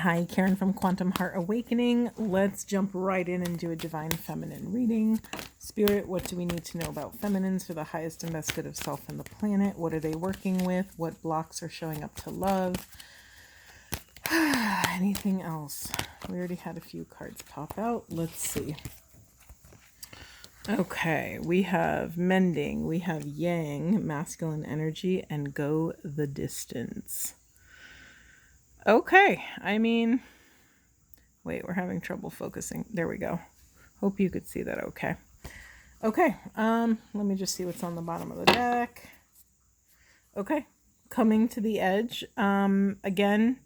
Hi, Karen from Quantum Heart Awakening. Let's jump right in and do a Divine Feminine reading. Spirit, what do we need to know about feminines for the highest and best good of self and the planet? What are they working with? What blocks are showing up to love? Anything else? We already had a few cards pop out. Let's see. Okay, we have Mending, we have Yang, masculine energy, and Go the Distance. Okay, I mean, wait, we're having trouble focusing. There we go. Hope you could see that okay. Okay, let me just see what's on the bottom of the deck. Okay, coming to the edge. Again,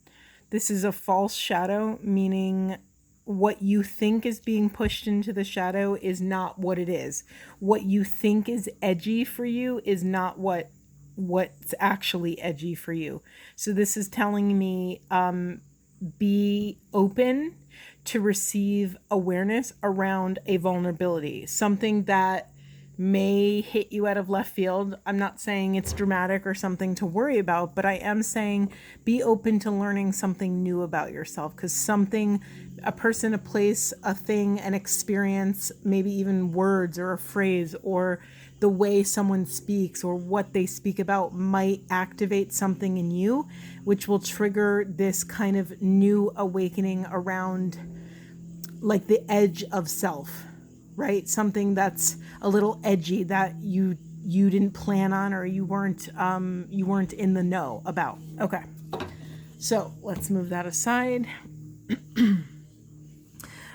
this is a false shadow, meaning what you think is being pushed into the shadow is not what it is. What you think is edgy for you is not what's actually edgy for you. So this is telling me be open to receive awareness around a vulnerability, something that may hit you out of left field. I'm not saying it's dramatic or something to worry about, but I am saying be open to learning something new about yourself, because something, a person, a place, a thing, an experience, maybe even words or a phrase or the way someone speaks or what they speak about might activate something in you, which will trigger this kind of new awakening around like the edge of self, right? Something that's a little edgy that you didn't plan on, or you weren't in the know about. Okay, so let's move that aside.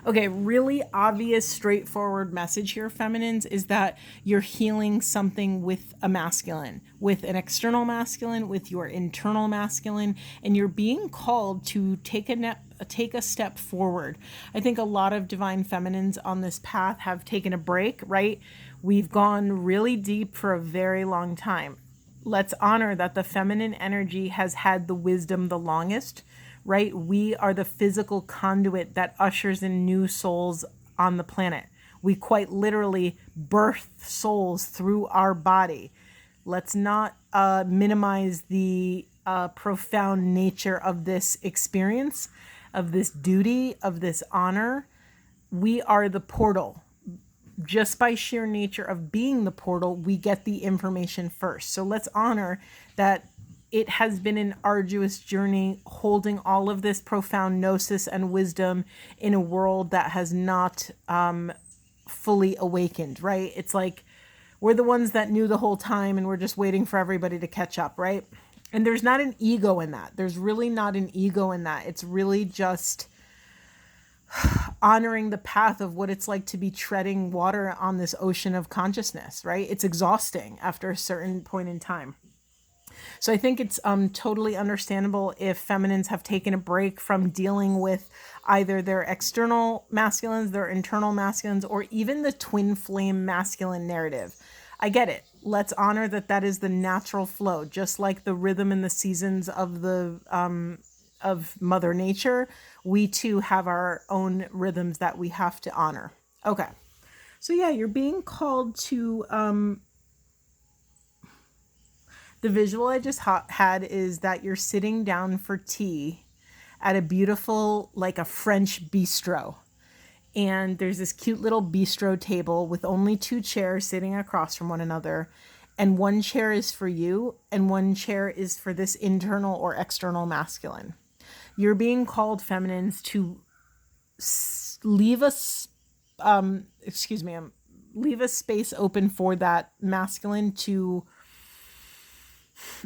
Okay, really obvious, straightforward message here, feminines, is that you're healing something with a masculine, with an external masculine, with your internal masculine, and you're being called to take a step forward. I think a lot of divine feminines on this path have taken a break, right? We've gone really deep for a very long time. Let's honor that the feminine energy has had the wisdom the longest, right? We are the physical conduit that ushers in new souls on the planet. We quite literally birth souls through our body. Let's not minimize the profound nature of this experience, of this duty, of this honor. We are the portal. Just by sheer nature of being the portal, we get the information first. So let's honor that it has been an arduous journey holding all of this profound gnosis and wisdom in a world that has not fully awakened, right? It's like we're the ones that knew the whole time and we're just waiting for everybody to catch up, right? And there's not an ego in that. There's really not an ego in that. It's really just honoring the path of what it's like to be treading water on this ocean of consciousness, right? It's exhausting after a certain point in time. So I think it's totally understandable if feminines have taken a break from dealing with either their external masculines, their internal masculines, or even the twin flame masculine narrative. I get it. Let's honor that that is the natural flow, just like the rhythm and the seasons of the of Mother Nature. We too have our own rhythms that we have to honor. Okay. So yeah, you're being called to the visual I just had is that you're sitting down for tea at a beautiful, like a French bistro. And there's this cute little bistro table with only 2 chairs sitting across from one another. And 1 chair is for you and 1 chair is for this internal or external masculine. You're being called, feminines, to leave a space open for that masculine to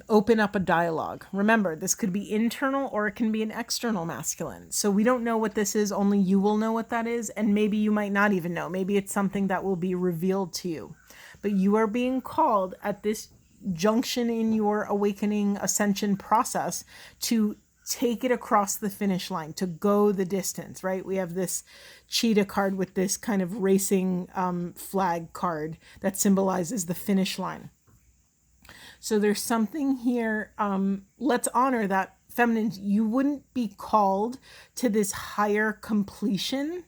open up a dialogue. Remember, this could be internal or it can be an external masculine. So we don't know what this is. Only you will know what that is. And maybe you might not even know. Maybe it's something that will be revealed to you. But you are being called at this junction in your awakening ascension process to take it across the finish line, to go the distance, right? We have this cheetah card with this kind of racing flag card that symbolizes the finish line. So there's something here. Let's honor that, feminines, you wouldn't be called to this higher completion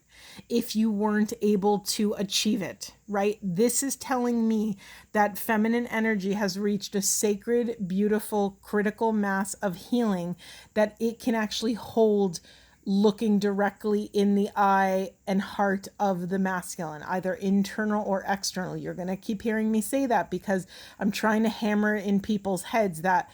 if you weren't able to achieve it, right? This is telling me that feminine energy has reached a sacred, beautiful, critical mass of healing that it can actually hold looking directly in the eye and heart of the masculine, either internal or external. You're going to keep hearing me say that because I'm trying to hammer in people's heads that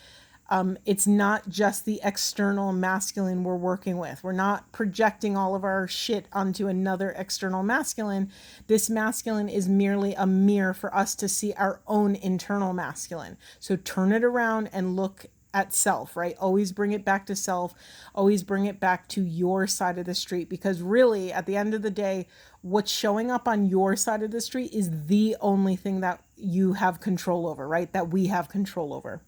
it's not just the external masculine we're working with. We're not projecting all of our shit onto another external masculine. This masculine is merely a mirror for us to see our own internal masculine. So turn it around and look at self, right? Always bring it back to self. Always bring it back to your side of the street, because really at the end of the day, what's showing up on your side of the street is the only thing that you have control over, right? That we have control over.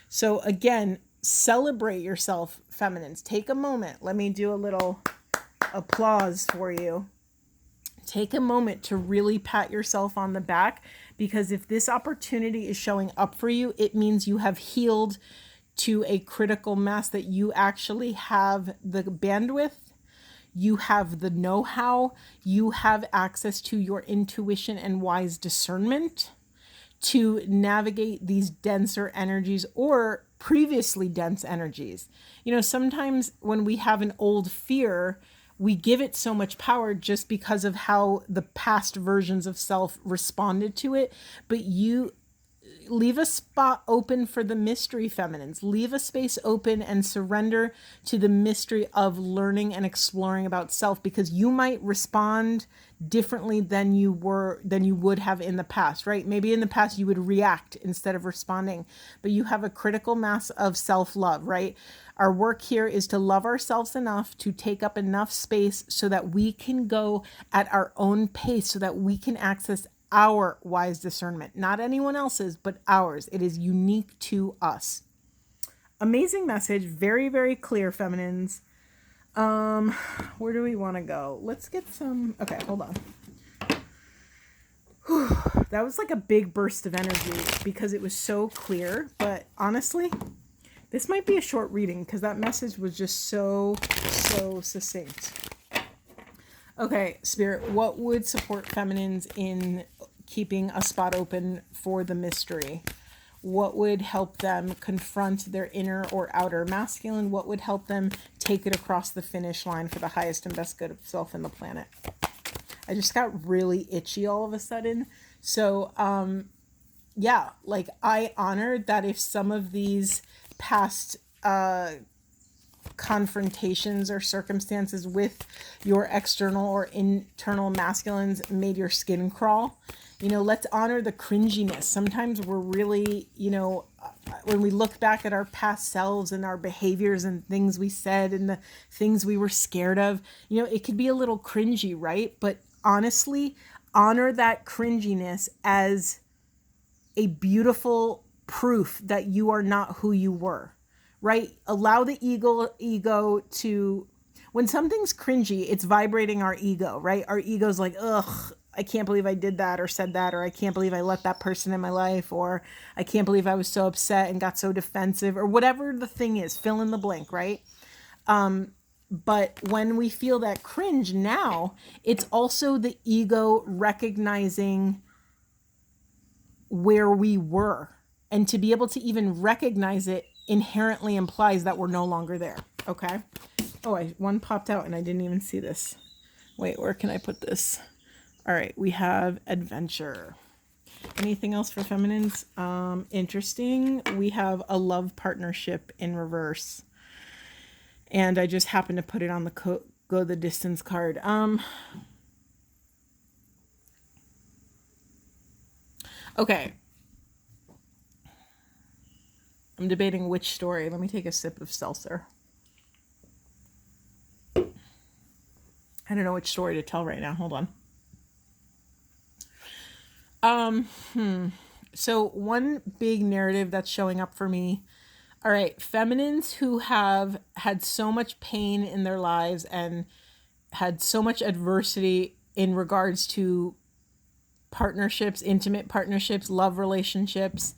So again, celebrate yourself, feminines. Take a moment. Let me do a little applause for you. Take a moment to really pat yourself on the back, because if this opportunity is showing up for you, it means you have healed to a critical mass, that you actually have the bandwidth, you have the know-how, you have access to your intuition and wise discernment to navigate these denser energies or previously dense energies. You know, sometimes when we have an old fear, we give it so much power just because of how the past versions of self responded to it. But you leave a spot open for the mystery, feminines. Leave a space open and surrender to the mystery of learning and exploring about self, because you might respond differently than you would have in the past, right? Maybe in the past you would react instead of responding, but you have a critical mass of self-love, right? Our work here is to love ourselves enough to take up enough space so that we can go at our own pace, so that we can access our wise discernment, not anyone else's, but ours. It is unique to us. Amazing message. Very, very clear, feminines. Where do we want to go? Let's get some. Okay, hold on. Whew. That was like a big burst of energy because it was so clear. But honestly, this might be a short reading because that message was just so succinct. Okay, Spirit, what would support feminines in keeping a spot open for the mystery? What would help them confront their inner or outer masculine? What would help them take it across the finish line for the highest and best good of self and the planet? I just got really itchy all of a sudden. So, yeah, like I honor that if some of these past confrontations or circumstances with your external or internal masculines made your skin crawl, you know, let's honor the cringiness. Sometimes we're really, you know, when we look back at our past selves and our behaviors and things we said and the things we were scared of, you know, it could be a little cringy, right? But honestly, honor that cringiness as a beautiful proof that you are not who you were. Right? Allow the ego to, when something's cringy, it's vibrating our ego, right? Our ego's like, ugh, I can't believe I did that or said that, or I can't believe I let that person in my life, or I can't believe I was so upset and got so defensive, or whatever the thing is, fill in the blank, right? But when we feel that cringe now, it's also the ego recognizing where we were. And to be able to even recognize it inherently implies that we're no longer there. Okay. Oh, one popped out and I didn't even see this. Wait, where can I put this? All right. We have adventure. Anything else for feminines? Interesting. We have a love partnership in reverse. And I just happened to put it on the go the distance card. Okay. I'm debating which story. Let me take a sip of seltzer. I don't know which story to tell right now. Hold on. So one big narrative that's showing up for me. All right, feminines who have had so much pain in their lives and had so much adversity in regards to partnerships, intimate partnerships, love relationships.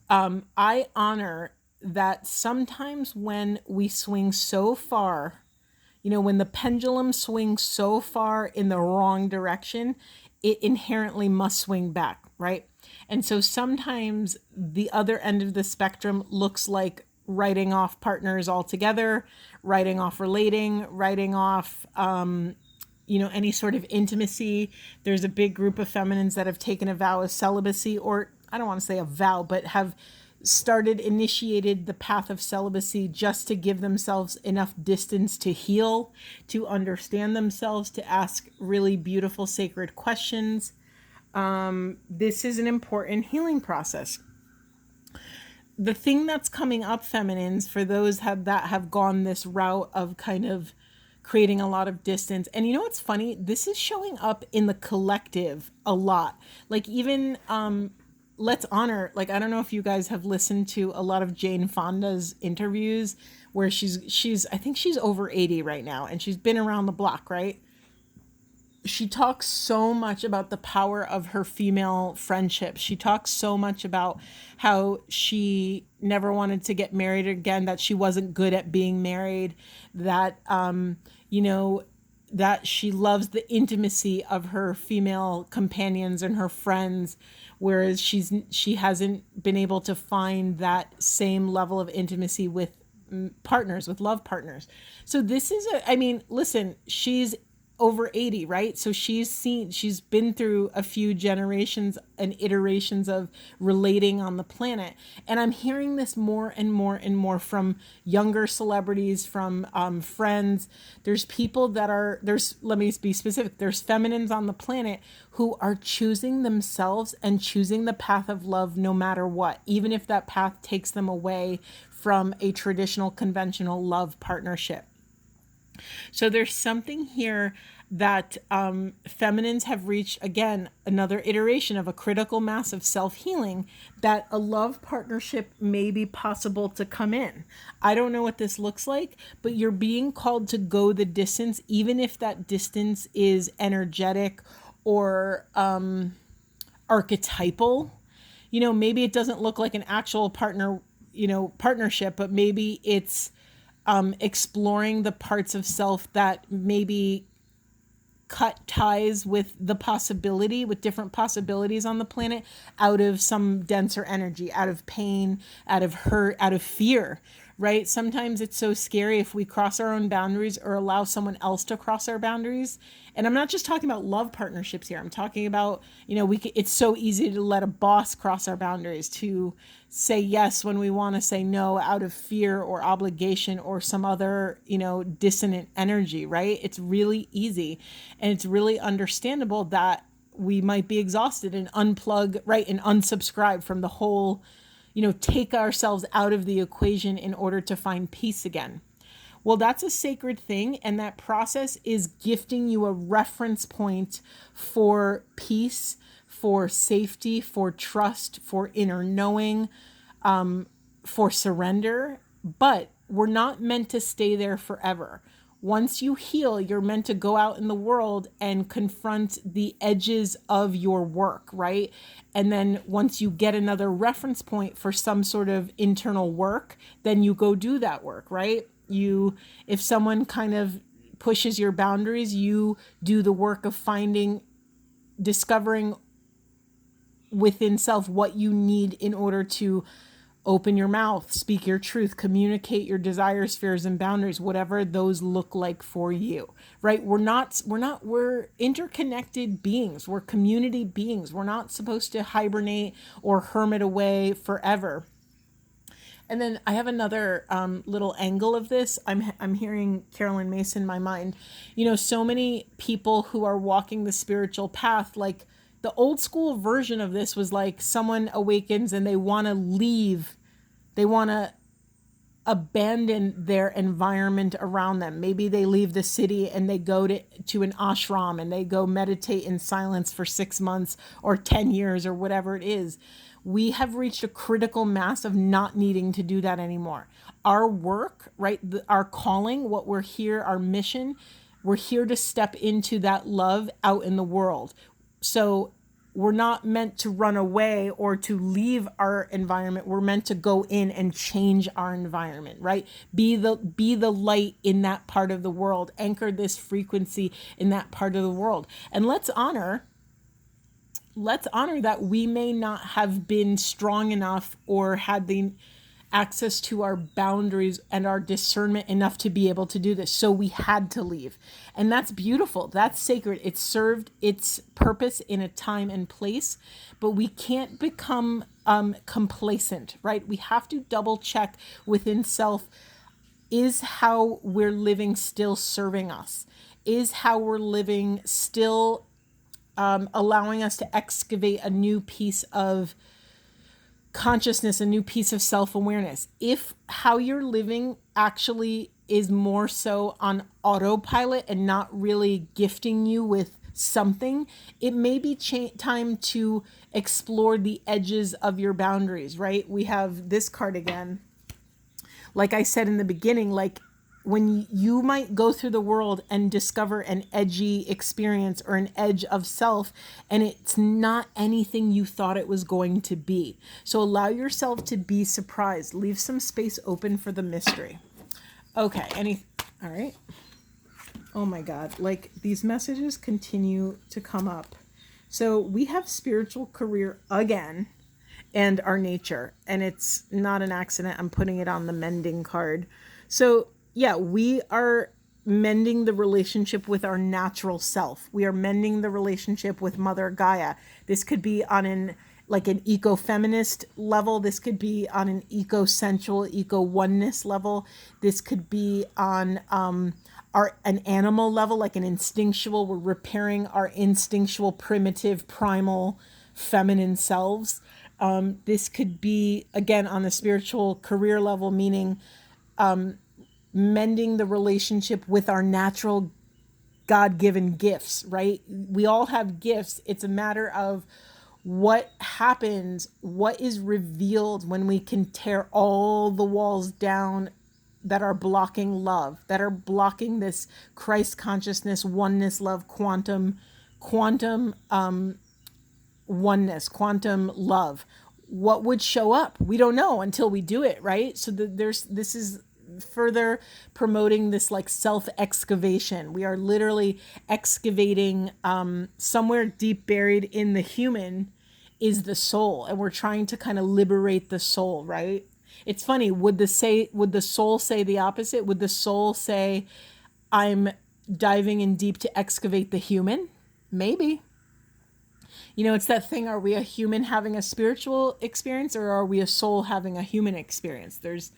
I honor that sometimes when we swing so far, you know, when the pendulum swings so far in the wrong direction, it inherently must swing back, right? And so sometimes the other end of the spectrum looks like writing off partners altogether, writing off relating, writing off, any sort of intimacy. There's a big group of feminines that have taken a vow of celibacy, or I don't want to say a vow, but have initiated the path of celibacy just to give themselves enough distance to heal, to understand themselves, to ask really beautiful, sacred questions. This is an important healing process. The thing that's coming up, feminines, for those that have gone this route of kind of creating a lot of distance. And you know what's funny? This is showing up in the collective a lot. Like even let's honor, like I don't know if you guys have listened to a lot of Jane Fonda's interviews where she's I think she's over 80 right now, and she's been around the block, right? She talks so much about the power of her female friendships. She talks so much about how she never wanted to get married again, that she wasn't good at being married, that, that she loves the intimacy of her female companions and her friends, whereas she hasn't been able to find that same level of intimacy with partners, with love partners. So this is listen, she's over 80, right? So she's been through a few generations and iterations of relating on the planet. And I'm hearing this more and more and more from younger celebrities, from friends. There's people let me be specific, there's feminines on the planet who are choosing themselves and choosing the path of love no matter what, even if that path takes them away from a traditional, conventional love partnership. So there's something here that feminines have reached, again, another iteration of a critical mass of self-healing, that a love partnership may be possible to come in. I don't know what this looks like, but you're being called to go the distance, even if that distance is energetic or archetypal. Maybe it doesn't look like an actual partnership, but maybe it's exploring the parts of self that maybe cut ties with different possibilities on the planet, out of some denser energy, out of pain, out of hurt, out of fear, right? Sometimes it's so scary if we cross our own boundaries or allow someone else to cross our boundaries. And I'm not just talking about love partnerships here. I'm talking about, it's so easy to let a boss cross our boundaries, to say yes when we want to say no out of fear or obligation or some other, dissonant energy, right? It's really easy. And it's really understandable that we might be exhausted and unplug, right? And unsubscribe from the whole, take ourselves out of the equation in order to find peace again. Well, that's a sacred thing, and that process is gifting you a reference point for peace, for safety, for trust, for inner knowing, for surrender. But we're not meant to stay there forever. Once you heal, you're meant to go out in the world and confront the edges of your work, right? And then once you get another reference point for some sort of internal work, then you go do that work, right? If someone kind of pushes your boundaries, you do the work of discovering within self what you need in order to open your mouth, speak your truth, communicate your desires, fears, and boundaries, whatever those look like for you, right? We're interconnected beings. We're community beings. We're not supposed to hibernate or hermit away forever. And then I have another little angle of this. I'm hearing Carolyn Mason in my mind. So many people who are walking the spiritual path, like the old school version of this was like someone awakens and they want to leave. They want to abandon their environment around them. Maybe they leave the city and they go to an ashram and they go meditate in silence for 6 months or 10 years or whatever it is. We have reached a critical mass of not needing to do that anymore. Our work, right, our calling, what we're here, our mission, we're here to step into that love out in the world. So we're not meant to run away or to leave our environment. We're meant to go in and change our environment, right? Be the light in that part of the world. Anchor this frequency in that part of the world. And let's honor that we may not have been strong enough or had the access to our boundaries and our discernment enough to be able to do this. So we had to leave. And that's beautiful. That's sacred. It served its purpose in a time and place, but we can't become complacent, right? We have to double check within self. Is how we're living still serving us? Is how we're living still allowing us to excavate a new piece of consciousness, a new piece of self-awareness? If how you're living actually is more so on autopilot and not really gifting you with something, it may be time to explore the edges of your boundaries, right? We have this card again. Like I said in the beginning, like when you might go through the world and discover an edgy experience or an edge of self, and it's not anything you thought it was going to be. So allow yourself to be surprised. Leave some space open for the mystery. Okay, all right. Oh my God, like these messages continue to come up. So we have spiritual career again and our nature, and it's not an accident. I'm putting it on the mending card. So yeah, we are mending the relationship with our natural self. We are mending the relationship with Mother Gaia. This could be on an eco-feminist level. This could be on an eco-sensual, eco-oneness level. This could be on an animal level, like an instinctual. We're repairing our instinctual, primitive, primal, feminine selves. This could be, again, on the spiritual career level, meaning mending the relationship with our natural God-given gifts, right? We all have gifts. It's a matter of what happens, what is revealed when we can tear all the walls down that are blocking love, that are blocking this Christ consciousness, oneness, love, quantum oneness, quantum love. What would show up? We don't know until we do it, right? So this is further promoting this like self-excavation. We are literally excavating somewhere deep buried in the human is the soul, and we're trying to kind of liberate the soul, right? It's funny, would the soul say the opposite? Would the soul say, I'm diving in deep to excavate the human? Maybe. You know, it's that thing, are we a human having a spiritual experience, or are we a soul having a human experience? It's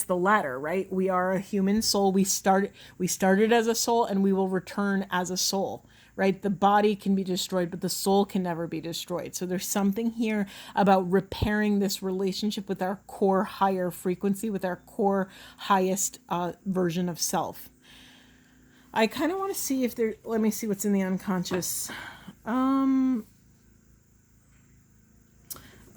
the latter, right? We are a human soul. We started as a soul, and we will return as a soul, right? The body can be destroyed, but the soul can never be destroyed. So there's something here about repairing this relationship with our core higher frequency, with our core highest version of self. I kind of want to see let me see what's in the unconscious.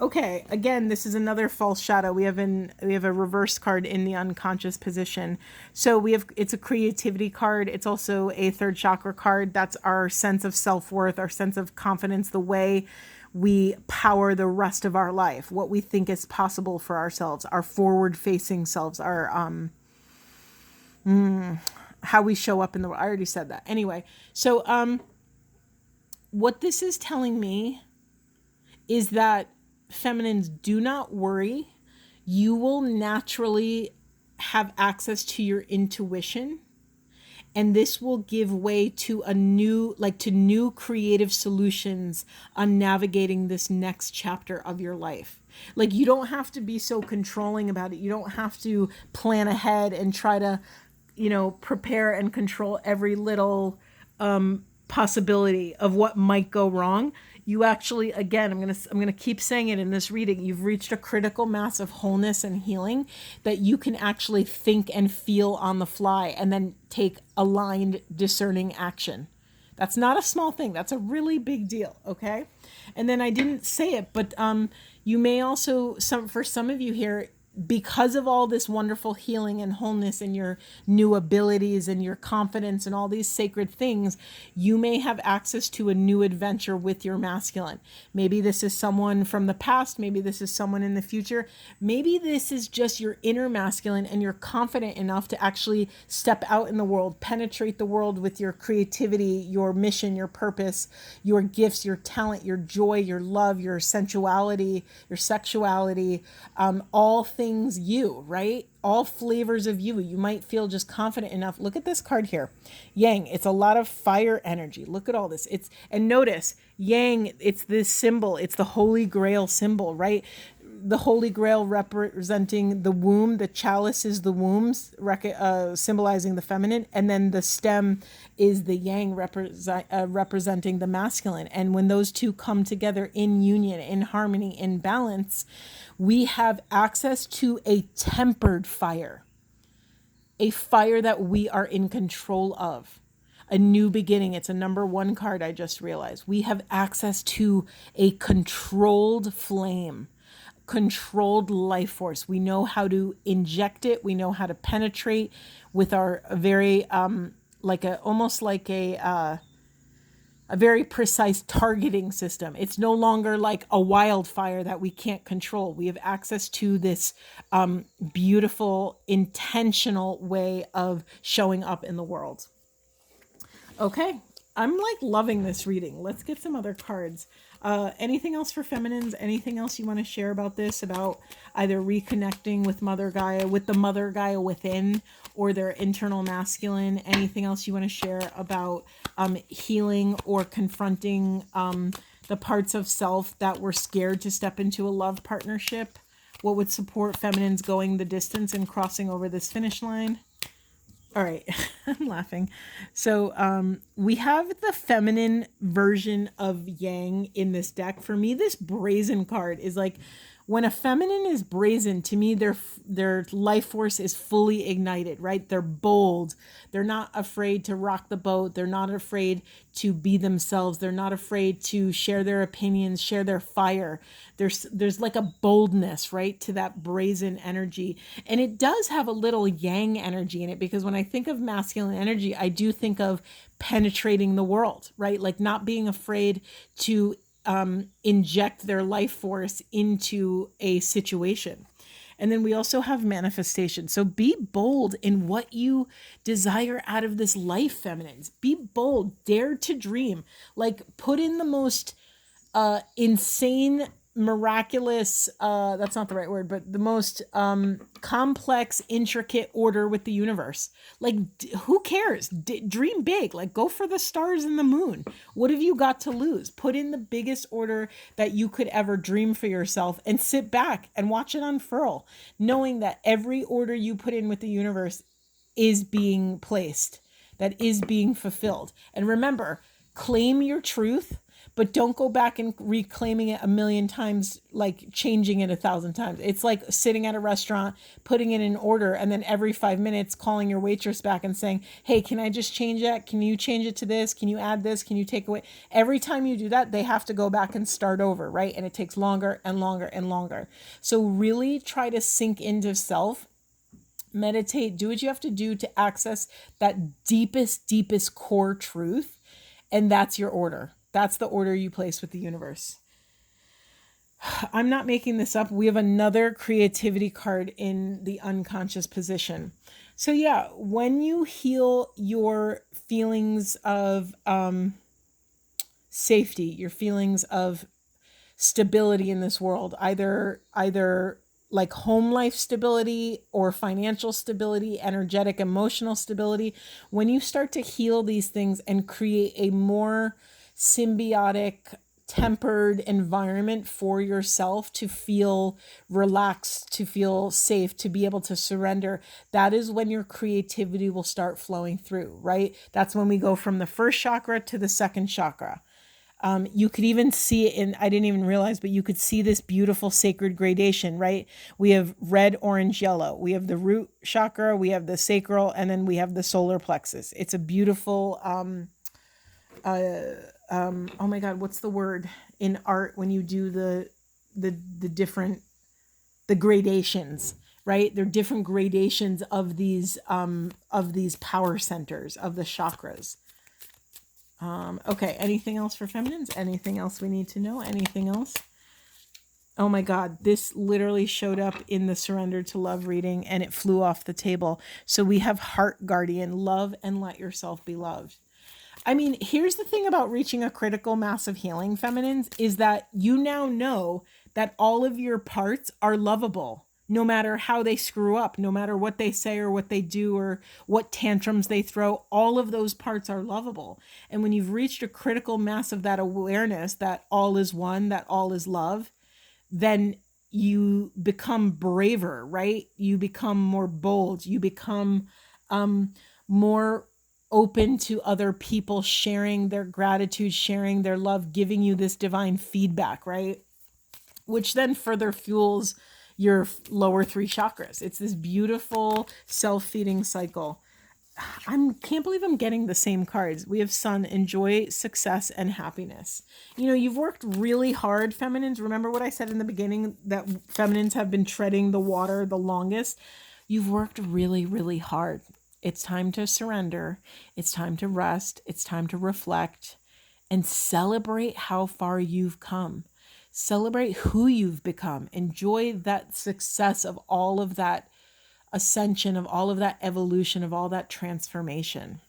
Okay, again, this is another false shadow. We have a reverse card in the unconscious position. So it's a creativity card. It's also a third chakra card. That's our sense of self-worth, our sense of confidence, the way we power the rest of our life, what we think is possible for ourselves, our forward-facing selves, our how we show up in the world. I already said that. Anyway, so what this is telling me is that feminines, do not worry. You will naturally have access to your intuition, and this will give way to new creative solutions on navigating this next chapter of your life. Like, you don't have to be so controlling about it. You don't have to plan ahead and try to, prepare and control every little possibility of what might go wrong. You actually, again, I'm going to keep saying it in this reading, you've reached a critical mass of wholeness and healing that you can actually think and feel on the fly and then take aligned, discerning action. That's not a small thing. That's a really big deal, okay? And then I didn't say it, but you may also, for some of you here, because of all this wonderful healing and wholeness and your new abilities and your confidence and all these sacred things, you may have access to a new adventure with your masculine. Maybe this is someone from the past. Maybe this is someone in the future. Maybe this is just your inner masculine and you're confident enough to actually step out in the world, penetrate the world with your creativity, your mission, your purpose, your gifts, your talent, your joy, your love, your sensuality, your sexuality, all things you, right? All flavors of you. You might feel just confident enough. Look at this card here. Yang, it's a lot of fire energy. Look at all this. And notice Yang, it's this symbol. It's the Holy Grail symbol, right? The Holy Grail representing the womb. The chalice is the wombs, symbolizing the feminine. And then the stem is the Yang representing the masculine. And when those two come together in union, in harmony, in balance, we have access to a tempered fire, a fire that we are in control of. A new beginning. It's a number 1 card, I just realized. We have access to a controlled flame, controlled life force. We know how to inject it. We know how to penetrate with our very, almost like a very precise targeting system. It's no longer like a wildfire that we can't control. We have access to this beautiful, intentional way of showing up in the world. Okay, I'm like loving this reading. Let's get some other cards. Anything else for feminines? Anything else you want to share about this? About either reconnecting with Mother Gaia, with the Mother Gaia within, or their internal masculine? Anything else you want to share about healing or confronting the parts of self that were scared to step into a love partnership? What would support feminines going the distance and crossing over this finish line? All right, I'm laughing. So we have the feminine version of Yang in this deck. For me, this brazen card is like, when a feminine is brazen, to me, their life force is fully ignited, right? They're bold. They're not afraid to rock the boat. They're not afraid to be themselves. They're not afraid to share their opinions, share their fire. There's like a boldness, right, to that brazen energy. And it does have a little Yang energy in it, because when I think of masculine energy, I do think of penetrating the world, right? Like not being afraid to inject their life force into a situation. And then we also have manifestation. So be bold in what you desire out of this life, feminines. Be bold, dare to dream. Like put in the most insane, miraculous, that's not the right word, but the most complex, intricate order with the universe. Like, who cares? Dream big. Like, go for the stars and the moon. What have you got to lose? Put in the biggest order that you could ever dream for yourself and sit back and watch it unfurl, knowing that every order you put in with the universe is being placed, that is being fulfilled. And remember, claim your truth, but don't go back and reclaiming it a million times, like changing it 1,000 times. It's like sitting at a restaurant, putting in an order, and then every 5 minutes calling your waitress back and saying, hey, can I just change that? Can you change it to this? Can you add this? Can you take away? Every time you do that, they have to go back and start over, right? And it takes longer and longer and longer. So really try to sink into self. Meditate, do what you have to do to access that deepest core truth. And that's your order. That's the order you place with the universe. I'm not making this up. We have another creativity card in the unconscious position. So yeah, when you heal your feelings of safety, your feelings of stability in this world, either like home life stability or financial stability, energetic, emotional stability, when you start to heal these things and create a more symbiotic, tempered environment for yourself to feel relaxed, to feel safe, to be able to surrender, that is when your creativity will start flowing through, right? That's when we go from the first chakra to the second chakra. You could even see it in, I didn't even realize, but you could see this beautiful sacred gradation, right? We have red, orange, yellow. We have the root chakra, we have the sacral, and then we have the solar plexus. It's a beautiful, oh my God, what's the word in art when you do the different, the gradations? right? They're different gradations of these power centers, of the chakras. Okay, anything else for feminines? Anything else we need to know? Anything else? Oh my God, this literally showed up in the Surrender to Love reading and it flew off the table. So we have Heart Guardian, love and let yourself be loved. I mean, here's the thing about reaching a critical mass of healing, feminines, is that you now know that all of your parts are lovable, no matter how they screw up, no matter what they say or what they do or what tantrums they throw, all of those parts are lovable. And when you've reached a critical mass of that awareness that all is one, that all is love, then you become braver, right? You become more bold. You become more open to other people sharing their gratitude, sharing their love, giving you this divine feedback, right? Which then further fuels your lower 3 chakras. It's this beautiful self-feeding cycle. Can't believe I'm getting the same cards. We have Sun, enjoy success and happiness. You know, you've worked really hard, feminines. Remember what I said in the beginning, that feminines have been treading the water the longest? You've worked really, really hard. It's time to surrender. It's time to rest. It's time to reflect and celebrate how far you've come. Celebrate who you've become. Enjoy that success of all of that ascension, of all of that evolution, of all that transformation.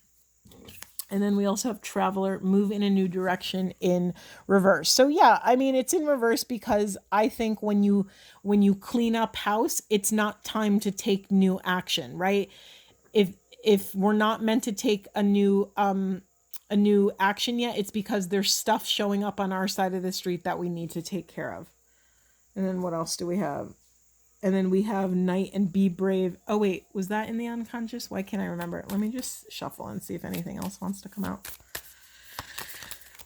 And then we also have Traveler, move in a new direction in reverse. So yeah, I mean, it's in reverse because I think when you clean up house, it's not time to take new action, right? If we're not meant to take a new action yet, it's because there's stuff showing up on our side of the street that we need to take care of. And then what else do we have? And then we have Night and Be Brave. Oh, wait, was that in the unconscious? Why can't I remember it? Let me just shuffle and see if anything else wants to come out.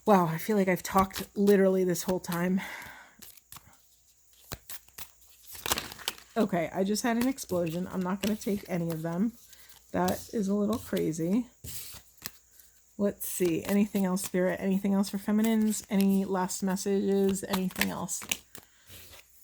Wow, I feel like I've talked literally this whole time. Okay, I just had an explosion. I'm not going to take any of them. That is a little crazy. Let's see. Anything else, Spirit? Anything else for feminines? Any last messages? Anything else?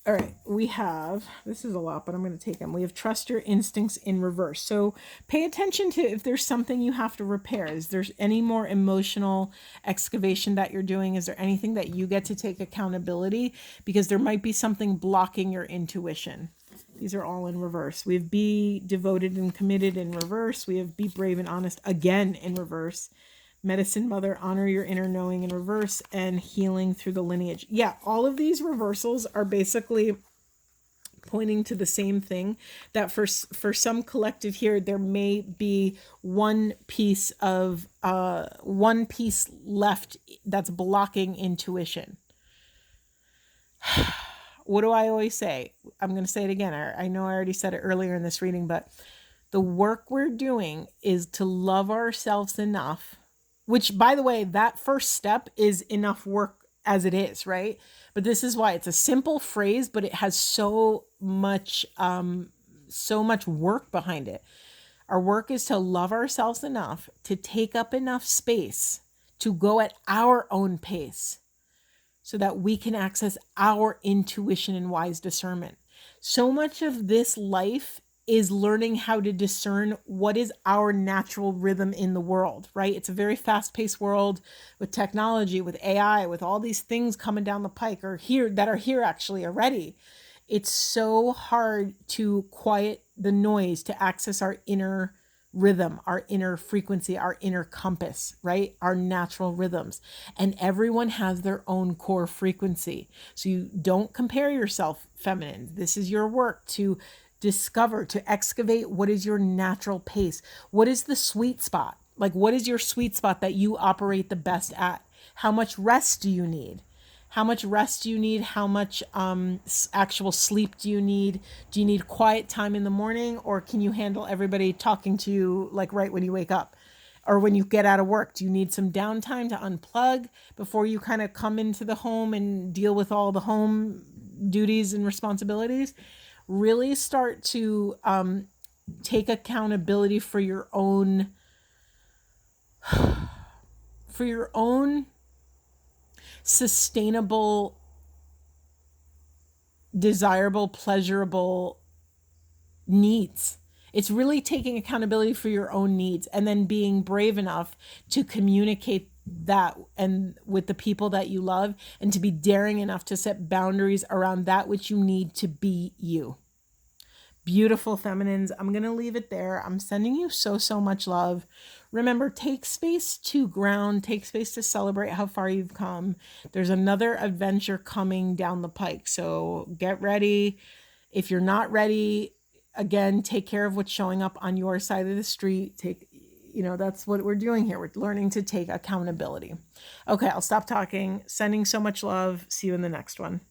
All right, we have, this is a lot, but I'm going to take them. We have trust your instincts in reverse. So pay attention to if there's something you have to repair. Is there any more emotional excavation that you're doing? Is there anything that you get to take accountability? Because there might be something blocking your intuition. These are all in reverse. We have be devoted and committed in reverse. We have be brave and honest again in reverse. Medicine Mother, honor your inner knowing in reverse, and healing through the lineage. Yeah, all of these reversals are basically pointing to the same thing, that for some collective here, there may be one piece left that's blocking intuition. What do I always say? I'm going to say it again. I know I already said it earlier in this reading, but the work we're doing is to love ourselves enough, which, by the way, that first step is enough work as it is, right? But this is why it's a simple phrase, but it has so much work behind it. Our work is to love ourselves enough to take up enough space to go at our own pace so that we can access our intuition and wise discernment. So much of this life is learning how to discern what is our natural rhythm in the world, right? It's a very fast-paced world with technology, with AI, with all these things coming down the pike or here that are here actually already. It's so hard to quiet the noise to access our inner rhythm, our inner frequency, our inner compass, right? Our natural rhythms. And everyone has their own core frequency. So you don't compare yourself, feminine. This is your work to discover, to excavate what is your natural pace. What is the sweet spot? Like, what is your sweet spot that you operate the best at? How much rest do you need? How much rest do you need? How much actual sleep do you need? Do you need quiet time in the morning, or can you handle everybody talking to you like right when you wake up or when you get out of work? Do you need some downtime to unplug before you kind of come into the home and deal with all the home duties and responsibilities? Really start to take accountability for your own sustainable, desirable, pleasurable needs. It's really taking accountability for your own needs and then being brave enough to communicate that and with the people that you love, and to be daring enough to set boundaries around that which you need to be you. Beautiful feminines. I'm going to leave it there. I'm sending you so much love. Remember, take space to ground, take space to celebrate how far you've come. There's another adventure coming down the pike. So get ready. If you're not ready, again, take care of what's showing up on your side of the street. That's what we're doing here. We're learning to take accountability. Okay, I'll stop talking. Sending so much love. See you in the next one.